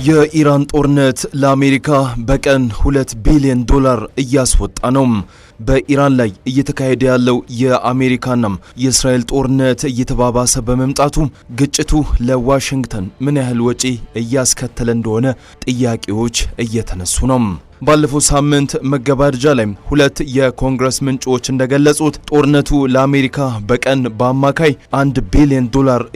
የኢራን ጦርነት ለአሜሪካ በቀን $2 ቢሊዮን እያስወጣ ነው። በኢራን ላይ እየተካሄደ ያለው የአሜሪካና የእስራኤል ጦርነት እየተባባሰ በመምጣቱ ግጭቱ ለዋሽንግተን ምን ያህል ወጪ እያስከተለ እንደሆነ ጥያቄዎች እየተነሱ ነው። ባለፈው ሳምንት መገባደጃ ላይ ሁለት የኮንግረስ ምንጮች እንደገለጹት ጦርነቱ ለአሜሪካ በቀን በአማካይ $1 ቢሊዮን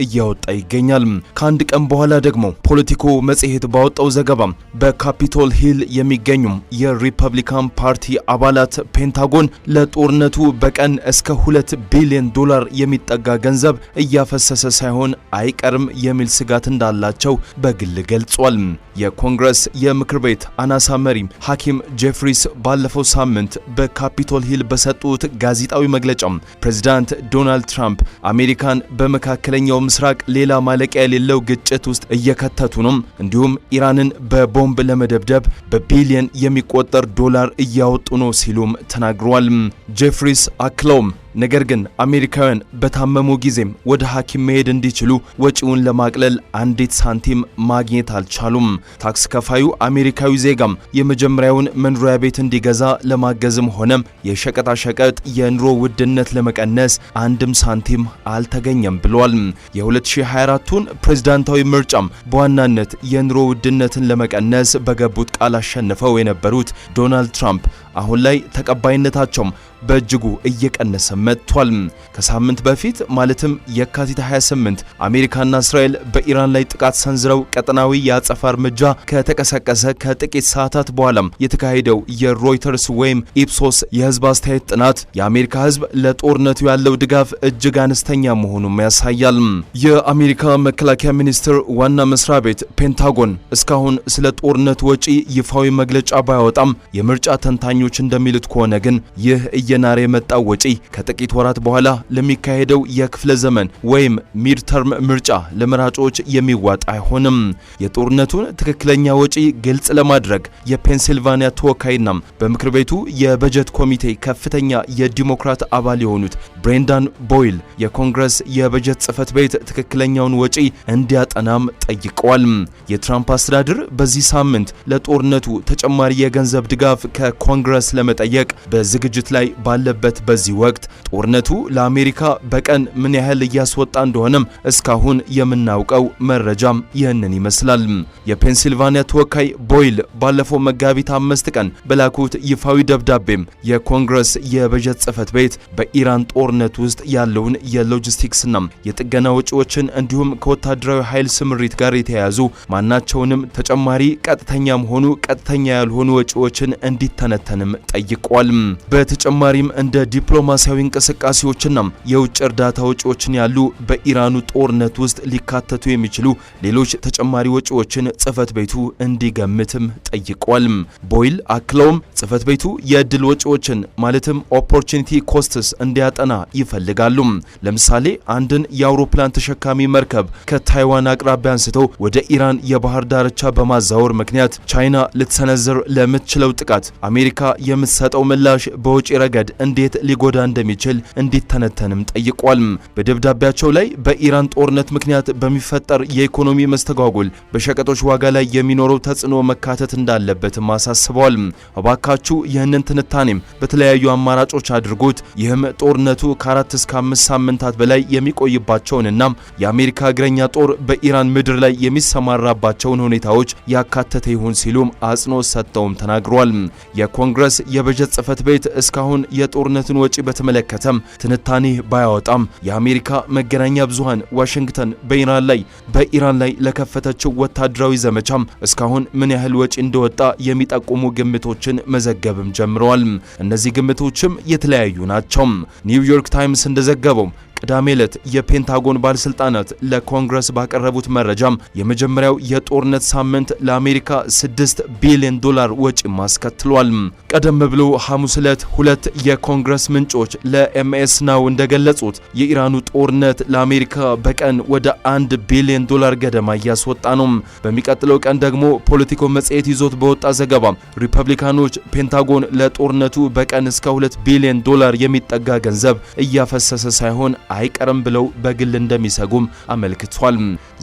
እያወጣ ይገኛል። ከአንድ ቀን በኋላ ደግሞ ፖለቲኮ መጽሔት ባወጣው ዘገባ በካፒቶል ሂል የሚገኙ የሪፐብሊካን ፓርቲ አባላት ፔንታጎን ለጦርነቱ በቀን እስከ $2 ቢሊዮን የሚጠጋ ገንዘብ እያፈሰሰ ሳይሆን አይቀርም የሚል ስጋት እንዳላቸው በግል ገልጿል። የኮንግረስ የምክር ቤት አናሳ መሪ ሐኪም ጄፍሪስ ባለፈው ሳምንት በካፒቶል ሂል በሰጡት ጋዜጣዊ መግለጫ ፕሬዝዳንት ዶናልድ ትራምፕ አሜሪካን በመካከለኛው ምስራቅ ሌላ ማለቂያ የሌለው ግጭት ውስጥ እየከተቱ ነው፣ እንዲሁም ኢራንን በቦምብ ለመደብደብ በቢሊየን የሚቆጠር ዶላር እያወጡ ነው ሲሉም ተናግረዋል። ጄፍሪስ አክለውም ነገር ግን አሜሪካውያን በታመሙ ጊዜም ወደ ሐኪም መሄድ እንዲችሉ ወጪውን ለማቅለል አንዲት ሳንቲም ማግኘት አልቻሉም። ታክስ ከፋዩ አሜሪካዊ ዜጋም የመጀመሪያውን መኖሪያ ቤት እንዲገዛ ለማገዝም ሆነ የሸቀጣሸቀጥ የኑሮ ውድነት ለመቀነስ አንድም ሳንቲም አልተገኘም ብለዋል። የ2024ቱን ፕሬዝዳንታዊ ምርጫም በዋናነት የኑሮ ውድነትን ለመቀነስ በገቡት ቃል አሸንፈው የነበሩት ዶናልድ ትራምፕ አሁን ላይ ተቀባይነታቸው በእጅጉ እየቀነሰ መጥቷል። ከሳምንት በፊት ማለትም የካቲት 28 አሜሪካና እስራኤል በኢራን ላይ ጥቃት ሰንዝረው ቀጠናዊ የአጸፋ እርምጃ ከተቀሰቀሰ ከጥቂት ሰዓታት በኋላ የተካሄደው የሮይተርስ ወይም ኢፕሶስ የህዝብ አስተያየት ጥናት የአሜሪካ ህዝብ ለጦርነቱ ያለው ድጋፍ እጅግ አነስተኛ መሆኑን ያሳያል። የአሜሪካ መከላከያ ሚኒስቴር ዋና መስሪያ ቤት ፔንታጎን እስካሁን ስለ ጦርነቱ ወጪ ይፋዊ መግለጫ ባያወጣም የምርጫ ተንታኞች እንደሚሉት ከሆነ ግን ይህ እየናረ የመጣው ወጪ ከጥቂት ወራት በኋላ ለሚካሄደው የክፍለ ዘመን ወይም ሚድተርም ምርጫ ለመራጮች የሚዋጣ አይሆንም። የጦርነቱን ትክክለኛ ወጪ ግልጽ ለማድረግ የፔንሲልቫኒያ ተወካይና በምክር ቤቱ የበጀት ኮሚቴ ከፍተኛ የዲሞክራት አባል የሆኑት ብሬንዳን ቦይል የኮንግረስ የበጀት ጽህፈት ቤት ትክክለኛውን ወጪ እንዲያጠናም ጠይቀዋል። የትራምፕ አስተዳደር በዚህ ሳምንት ለጦርነቱ ተጨማሪ የገንዘብ ድጋፍ ከኮንግረስ ለመጠየቅ በዝግጅት ላይ ባለበት በዚህ ወቅት ጦርነቱ ለአሜሪካ በቀን ምን ያህል እያስወጣ እንደሆነም እስካሁን የምናውቀው መረጃም ይህንን ይመስላል። የፔንሲልቫኒያ ተወካይ ቦይል ባለፈው መጋቢት 5 ቀን በላኩት ይፋዊ ደብዳቤም የኮንግረስ የበጀት ጽህፈት ቤት በኢራን ጦርነት ውስጥ ያለውን የሎጂስቲክስና የጥገና ወጪዎችን እንዲሁም ከወታደራዊ ኃይል ስምሪት ጋር የተያያዙ ማናቸውንም ተጨማሪ ቀጥተኛም ሆኑ ቀጥተኛ ያልሆኑ ወጪዎችን እንዲተነተንም ጠይቋል። በተጨማሪም እንደ ዲፕሎማሲያዊ እንቅስቃሴዎችና የውጭ እርዳታ ወጪዎችን ያሉ በኢራኑ ጦርነት ውስጥ ሊካተቱ የሚችሉ ሌሎች ተጨማሪ ወጪዎችን ጽህፈት ቤቱ እንዲገምትም ጠይቋል። ቦይል አክለውም ጽህፈት ቤቱ የእድል ወጪዎችን ማለትም ኦፖርቹኒቲ ኮስትስ እንዲያጠና ይፈልጋሉ። ለምሳሌ አንድን የአውሮፕላን ተሸካሚ መርከብ ከታይዋን አቅራቢያ አንስቶ ወደ ኢራን የባህር ዳርቻ በማዛወር ምክንያት ቻይና ልትሰነዝር ለምትችለው ጥቃት አሜሪካ የምትሰጠው ምላሽ በውጪ ረገድ እንዴት ሊጎዳ እንደሚችል እንዲተነተንም ጠይቋል። በደብዳቤያቸው ላይ በኢራን ጦርነት ምክንያት በሚፈጠር የኢኮኖሚ መስተጓጎል በሸቀጦች ዋጋ ላይ የሚኖረው ተጽዕኖ መካተት እንዳለበትም አሳስበዋል። እባካችሁ ይህንን ትንታኔም በተለያዩ አማራጮች አድርጉት፣ ይህም ጦርነቱ ከ4 እስከ 5 ሳምንታት በላይ የሚቆይባቸውንና የአሜሪካ እግረኛ ጦር በኢራን ምድር ላይ የሚሰማራባቸውን ሁኔታዎች ያካተተ ይሁን ሲሉም አጽንኦት ሰጥተውም ተናግረዋል። የኮንግረስ የበጀት ጽህፈት ቤት እስካሁን የጦርነቱን ወጪ በተመለከተም ትንታኔ ባያወጣም የአሜሪካ መገናኛ ብዙሃን ዋሽንግተን በኢራን ላይ ለከፈተችው ወታደራዊ ዘመቻም እስካሁን ምን ያህል ወጪ እንደወጣ የሚጠቁሙ ግምቶችን መዘገብም ጀምረዋል። እነዚህ ግምቶችም የተለያዩ ናቸው። ኒውዮርክ ታይምስ እንደዘገበው ቅዳሜ ዕለት የፔንታጎን ባለስልጣናት ለኮንግረስ ባቀረቡት መረጃም የመጀመሪያው የጦርነት ሳምንት ለአሜሪካ $6 ቢሊዮን ወጪ ማስከትሏል። ቀደም ብሎ ሐሙስ ዕለት ሁለት የኮንግረስ ምንጮች ለኤምኤስ ናው እንደገለጹት የኢራኑ ጦርነት ለአሜሪካ በቀን ወደ $1 ቢሊዮን ገደማ እያስወጣ ነው። በሚቀጥለው ቀን ደግሞ ፖለቲኮ መጽሔት ይዞት በወጣ ዘገባ ሪፐብሊካኖች ፔንታጎን ለጦርነቱ በቀን እስከ $2 ቢሊዮን የሚጠጋ ገንዘብ እያፈሰሰ ሳይሆን አይቀርም ብለው በግል እንደሚሰጉም አመልክቷል።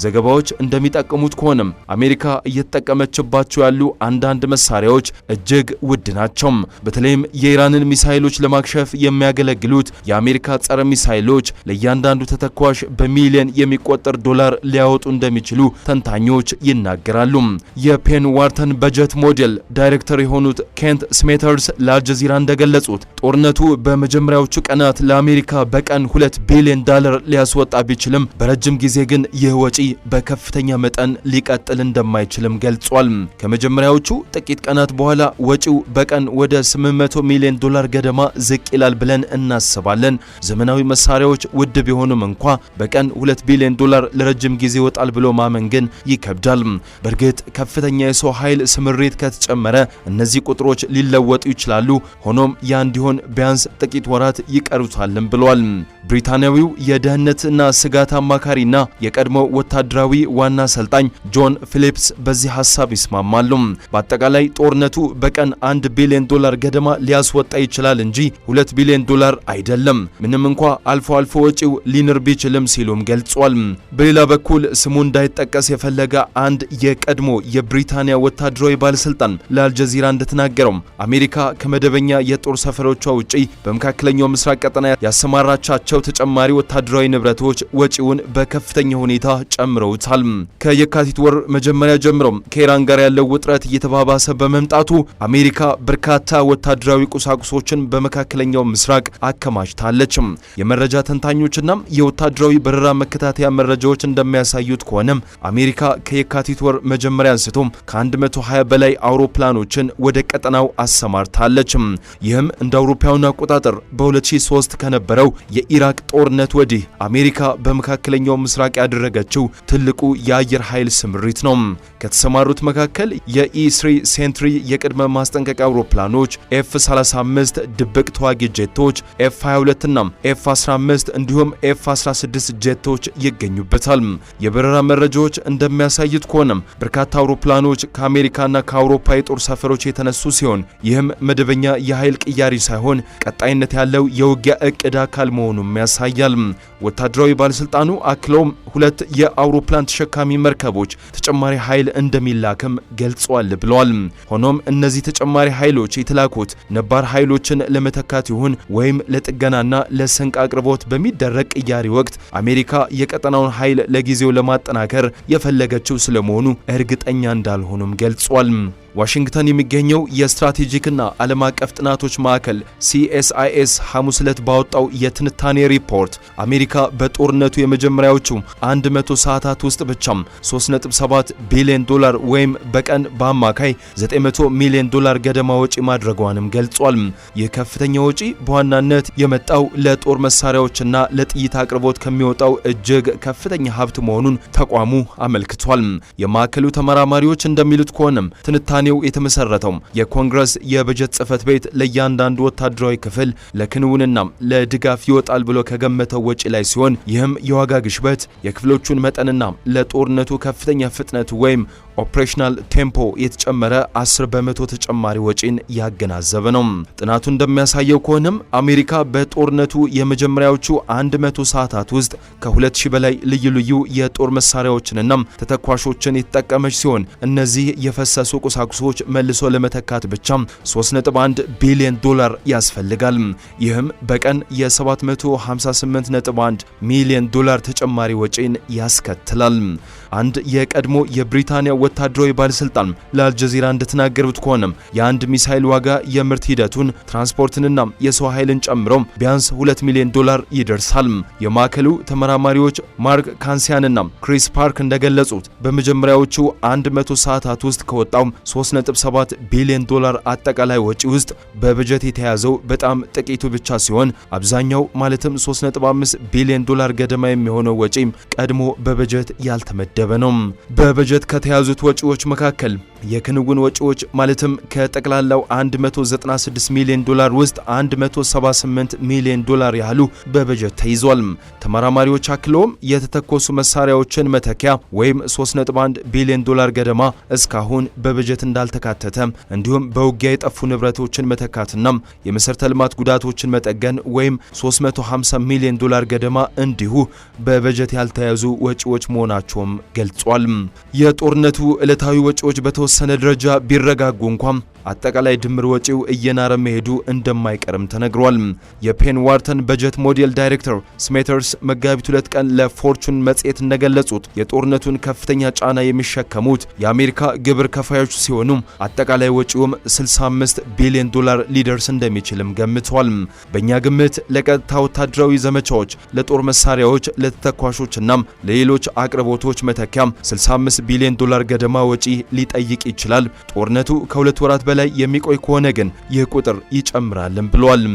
ዘገባዎች እንደሚጠቁሙት ከሆነም አሜሪካ እየተጠቀመችባቸው ያሉ አንዳንድ መሳሪያዎች እጅግ ውድ ናቸው። በተለይም የኢራንን ሚሳኤሎች ለማክሸፍ የሚያገለግሉት የአሜሪካ ጸረ ሚሳኤሎች ለእያንዳንዱ ተተኳሽ በሚሊዮን የሚቆጠር ዶላር ሊያወጡ እንደሚችሉ ተንታኞች ይናገራሉ። የፔን ዋርተን በጀት ሞዴል ዳይሬክተር የሆኑት ኬንት ስሜተርስ ለአልጀዚራ እንደገለጹት ጦርነቱ በመጀመሪያዎቹ ቀናት ለአሜሪካ በቀን $2 ቢሊዮን ሊያስወጣ ቢችልም በረጅም ጊዜ ግን ይህ ወጪ በከፍተኛ መጠን ሊቀጥል እንደማይችልም ገልጿል። ከመጀመሪያዎቹ ጥቂት ቀናት በኋላ ወጪው በቀን ወደ $800 ሚሊዮን ገደማ ዝቅ ይላል ብለን እናስባለን። ዘመናዊ መሳሪያዎች ውድ ቢሆኑም እንኳ በቀን $2 ቢሊዮን ለረጅም ጊዜ ይወጣል ብሎ ማመን ግን ይከብዳል። በእርግጥ ከፍተኛ የሰው ኃይል ስምሪት ከተጨመረ እነዚህ ቁጥሮች ሊለወጡ ይችላሉ። ሆኖም ያ እንዲሆን ቢያንስ ጥቂት ወራት ይቀሩታልም ብለዋል። ብሪታንያዊው የደህንነትና ስጋት አማካሪና የቀድሞ ወታደራዊ ዋና አሰልጣኝ ጆን ፊሊፕስ በዚህ ሐሳብ ይስማማሉ። በአጠቃላይ ጦርነቱ በቀን $1 ቢሊዮን ገደማ ሊያስወጣ ይችላል እንጂ $2 ቢሊዮን አይደለም፣ ምንም እንኳ አልፎ አልፎ ወጪው ሊንር ቢችልም ሲሉም ገልጿል። በሌላ በኩል ስሙ እንዳይጠቀስ የፈለገ አንድ የቀድሞ የብሪታንያ ወታደራዊ ባለስልጣን ለአልጀዚራ እንደተናገረው አሜሪካ ከመደበኛ የጦር ሰፈሮቿ ውጪ በመካከለኛው ምስራቅ ቀጠና ያሰማራቻቸው ተጨማሪ ወታደራዊ ንብረቶች ወጪውን በከፍተኛ ሁኔታ ጨምረውታል። ከየካቲት ወር መጀመሪያ ጀምሮ ከኢራን ጋር ያለው ውጥረት እየተባባሰ በመምጣቱ አሜሪካ በርካታ ወታደራዊ ቁሳቁሶችን በመካከለኛው ምስራቅ አከማችታለች። የመረጃ ተንታኞችና የወታደራዊ በረራ መከታተያ መረጃዎች እንደሚያሳዩት ከሆነ አሜሪካ ከየካቲት ወር መጀመሪያ አንስቶ ከ120 በላይ አውሮፕላኖችን ወደ ቀጠናው አሰማርታለች። ይህም እንደ አውሮፓውያን አቆጣጠር በ2003 ከነበረው የኢራቅ ጦርነት ወዲህ አሜሪካ በመካከለኛው ምስራቅ ያደረገችው ትልቁ የአየር ኃይል ስምሪት ነው። ከተሰማሩት መካከል የኢ3 ሴንትሪ የቅድመ ማስጠንቀቂያ አውሮፕላኖች፣ F-35 ድብቅ ተዋጊ ጄቶች፣ F-22 እና F-15 እንዲሁም F-16 ጄቶች ይገኙበታል። የበረራ መረጃዎች እንደሚያሳዩት ከሆነ በርካታ አውሮፕላኖች ከአሜሪካና ከአውሮፓ የጦር ሰፈሮች የተነሱ ሲሆን ይህም መደበኛ የኃይል ቅያሪ ሳይሆን ቀጣይነት ያለው የውጊያ እቅድ አካል መሆኑን ያሳያል። ወታደራዊ ባለስልጣኑ አክለውም 2 የአውሮፕላን ተሸካሚ መርከቦች ተጨማሪ ኃይል እንደሚላክም ገልጿል ብለዋል። ሆኖም እነዚህ ተጨማሪ ኃይሎች የተላኩት ነባር ኃይሎችን ለመተካት ይሁን ወይም ለጥገናና ለስንቅ አቅርቦት በሚደረግ ቅያሪ ወቅት አሜሪካ የቀጠናውን ኃይል ለጊዜው ለማጠናከር የፈለገችው ስለመሆኑ እርግጠኛ እንዳልሆኑም ገልጿል። ዋሽንግተን የሚገኘው የስትራቴጂክና ዓለም አቀፍ ጥናቶች ማዕከል CSIS ሐሙስ ዕለት ባወጣው የትንታኔ ሪፖርት አሜሪካ በጦርነቱ የመጀመሪያዎቹ 100 ሰዓታት ውስጥ ብቻም $3.7 ቢሊዮን ወይም በቀን በአማካይ $900 ሚሊዮን ገደማ ወጪ ማድረጓንም ገልጿል። ይህ ከፍተኛ ወጪ በዋናነት የመጣው ለጦር መሳሪያዎችና ለጥይት አቅርቦት ከሚወጣው እጅግ ከፍተኛ ሀብት መሆኑን ተቋሙ አመልክቷል። የማዕከሉ ተመራማሪዎች እንደሚሉት ከሆነም ትንታኔው የተመሰረተው የኮንግረስ የበጀት ጽሕፈት ቤት ለእያንዳንዱ ወታደራዊ ክፍል ለክንውንና ለድጋፍ ይወጣል ብሎ ከገመተው ወጪ ላይ ሲሆን ይህም የዋጋ ግሽበት፣ የክፍሎቹን መጠንና ለጦርነቱ ከፍተኛ ፍጥነት ወይም ኦፕሬሽናል ቴምፖ የተጨመረ 10% ተጨማሪ ወጪን ያገናዘበ ነው። ጥናቱ እንደሚያሳየው ከሆነም አሜሪካ በጦርነቱ የመጀመሪያዎቹ 100 ሰዓታት ውስጥ ከ2000 በላይ ልዩ ልዩ የጦር መሳሪያዎችንና ተተኳሾችን የተጠቀመች ሲሆን እነዚህ የፈሰሱ ቁሳቁሶች መልሶ ለመተካት ብቻ $3.1 ቢሊዮን ያስፈልጋል። ይህም በቀን የ$758.1 ሚሊዮን ተጨማሪ ወጪን ያስከትላል። አንድ የቀድሞ የብሪታንያ ወታደራዊ ባለስልጣን ለአልጀዚራ እንደተናገሩት ከሆነ የአንድ ሚሳኤል ዋጋ የምርት ሂደቱን ትራንስፖርትንና የሰው ኃይልን ጨምሮ ቢያንስ $2 ሚሊዮን ይደርሳል። የማዕከሉ ተመራማሪዎች ማርክ ካንሲያንና ክሪስ ፓርክ እንደገለጹት በመጀመሪያዎቹ 100 ሰዓታት ውስጥ ከወጣው $3.7 ቢሊዮን አጠቃላይ ወጪ ውስጥ በበጀት የተያዘው በጣም ጥቂቱ ብቻ ሲሆን አብዛኛው ማለትም $3.5 ቢሊዮን ገደማ የሚሆነው ወጪ ቀድሞ በበጀት ያልተመደበ ነው። በበጀት ከተያዙት ከተያዙት ወጪዎች መካከል የክንውን ወጪዎች ማለትም ከጠቅላላው 196 ሚሊዮን ዶላር ውስጥ 178 ሚሊዮን ዶላር ያህሉ በበጀት ተይዟል። ተመራማሪዎች አክለውም የተተኮሱ መሳሪያዎችን መተኪያ ወይም 3.1 ቢሊዮን ዶላር ገደማ እስካሁን በበጀት እንዳልተካተተ እንዲሁም በውጊያ የጠፉ ንብረቶችን መተካትና የመሰረተ ልማት ጉዳቶችን መጠገን ወይም 350 ሚሊዮን ዶላር ገደማ እንዲሁ በበጀት ያልተያዙ ወጪዎች መሆናቸውም ገልጿል። የጦርነቱ ዕለታዊ ወጪዎች በተወሰነ ደረጃ ቢረጋጉ እንኳን አጠቃላይ ድምር ወጪው እየናረ መሄዱ እንደማይቀርም ተነግሯል። የፔን ዋርተን በጀት ሞዴል ዳይሬክተር ስሜተርስ መጋቢት 2 ቀን ለፎርቹን መጽሔት እንደገለጹት የጦርነቱን ከፍተኛ ጫና የሚሸከሙት የአሜሪካ ግብር ከፋዮች ሲሆኑ አጠቃላይ ወጪውም 65 ቢሊዮን ዶላር ሊደርስ እንደሚችልም ገምተዋል። በእኛ ግምት ለቀጥታ ወታደራዊ ዘመቻዎች፣ ለጦር መሳሪያዎች፣ ለተተኳሾችና ለሌሎች አቅርቦቶች መተኪያ 65 ቢሊዮን ዶላር ገደማ ወጪ ሊጠይቅ ይችላል። ጦርነቱ ከሁለት ወራት በላይ የሚቆይ ከሆነ ግን ይህ ቁጥር ይጨምራልም ብሏል።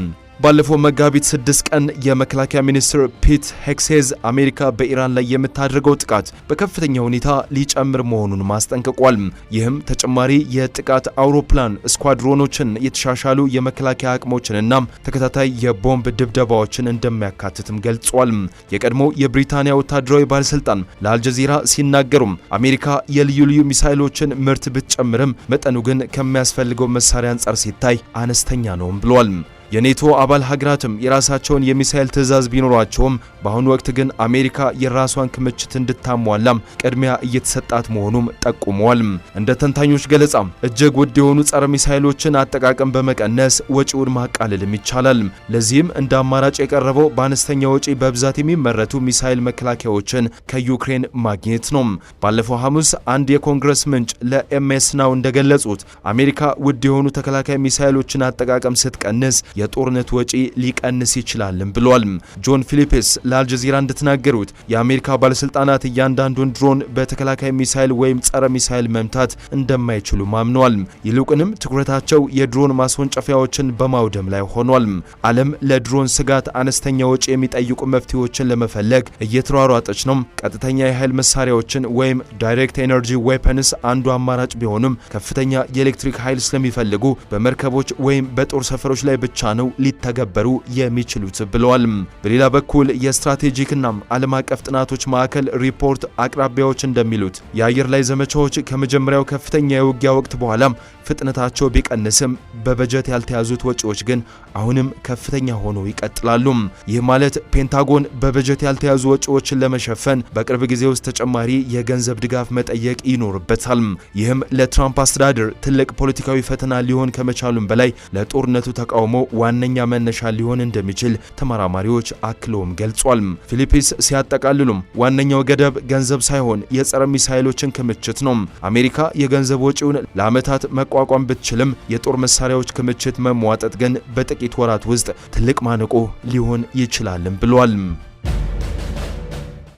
ባለፈው መጋቢት 6 ቀን የመከላከያ ሚኒስትር ፒት ሄግሴዝ አሜሪካ በኢራን ላይ የምታደርገው ጥቃት በከፍተኛ ሁኔታ ሊጨምር መሆኑን ማስጠንቀቋል። ይህም ተጨማሪ የጥቃት አውሮፕላን ስኳድሮኖችን፣ የተሻሻሉ የመከላከያ አቅሞችንና ተከታታይ የቦምብ ድብደባዎችን እንደሚያካትትም ገልጿል። የቀድሞ የብሪታንያ ወታደራዊ ባለስልጣን ለአልጀዚራ ሲናገሩም አሜሪካ የልዩ ልዩ ሚሳይሎችን ምርት ብትጨምርም መጠኑ ግን ከሚያስፈልገው መሳሪያ አንጻር ሲታይ አነስተኛ ነውም ብሏል። የኔቶ አባል ሀገራትም የራሳቸውን የሚሳኤል ትዕዛዝ ቢኖራቸውም በአሁኑ ወቅት ግን አሜሪካ የራሷን ክምችት እንድታሟላም ቅድሚያ እየተሰጣት መሆኑም ጠቁመዋል። እንደ ተንታኞች ገለጻ እጅግ ውድ የሆኑ ጸረ ሚሳኤሎችን አጠቃቀም በመቀነስ ወጪውን ማቃለልም ይቻላል። ለዚህም እንደ አማራጭ የቀረበው በአነስተኛ ወጪ በብዛት የሚመረቱ ሚሳኤል መከላከያዎችን ከዩክሬን ማግኘት ነው። ባለፈው ሐሙስ አንድ የኮንግረስ ምንጭ ለኤምኤስ ናው እንደገለጹት አሜሪካ ውድ የሆኑ ተከላካይ ሚሳኤሎችን አጠቃቀም ስትቀንስ የጦርነት ወጪ ሊቀንስ ይችላልም ብሏል። ጆን ፊሊፕስ ለአልጀዚራ እንደተናገሩት የአሜሪካ ባለስልጣናት እያንዳንዱን ድሮን በተከላካይ ሚሳኤል ወይም ጸረ ሚሳኤል መምታት እንደማይችሉ ማምነዋል። ይልቁንም ትኩረታቸው የድሮን ማስወንጨፊያዎችን በማውደም ላይ ሆኗል። ዓለም ለድሮን ስጋት አነስተኛ ወጪ የሚጠይቁ መፍትሄዎችን ለመፈለግ እየተሯሯጠች ነው። ቀጥተኛ የኃይል መሳሪያዎችን ወይም ዳይሬክት ኤነርጂ ዌፐንስ አንዱ አማራጭ ቢሆንም ከፍተኛ የኤሌክትሪክ ኃይል ስለሚፈልጉ በመርከቦች ወይም በጦር ሰፈሮች ላይ ብቻ ነው ሊተገበሩ የሚችሉት ብለዋል። በሌላ በኩል የስትራቴጂክና ዓለም አቀፍ ጥናቶች ማዕከል ሪፖርት አቅራቢያዎች እንደሚሉት የአየር ላይ ዘመቻዎች ከመጀመሪያው ከፍተኛ የውጊያ ወቅት በኋላ ፍጥነታቸው ቢቀንስም በበጀት ያልተያዙት ወጪዎች ግን አሁንም ከፍተኛ ሆነው ይቀጥላሉ። ይህ ማለት ፔንታጎን በበጀት ያልተያዙ ወጪዎችን ለመሸፈን በቅርብ ጊዜ ውስጥ ተጨማሪ የገንዘብ ድጋፍ መጠየቅ ይኖርበታል። ይህም ለትራምፕ አስተዳደር ትልቅ ፖለቲካዊ ፈተና ሊሆን ከመቻሉም በላይ ለጦርነቱ ተቃውሞ ዋነኛ መነሻ ሊሆን እንደሚችል ተመራማሪዎች አክለውም ገልጿል። ፊሊፒስ ሲያጠቃልሉም ዋነኛው ገደብ ገንዘብ ሳይሆን የጸረ ሚሳኤሎችን ክምችት ነው። አሜሪካ የገንዘብ ወጪውን ለዓመታት መቋቋም ብትችልም የጦር መሳሪያዎች ክምችት መሟጠጥ ግን በጥቂት ወራት ውስጥ ትልቅ ማነቆ ሊሆን ይችላልም ብሏል።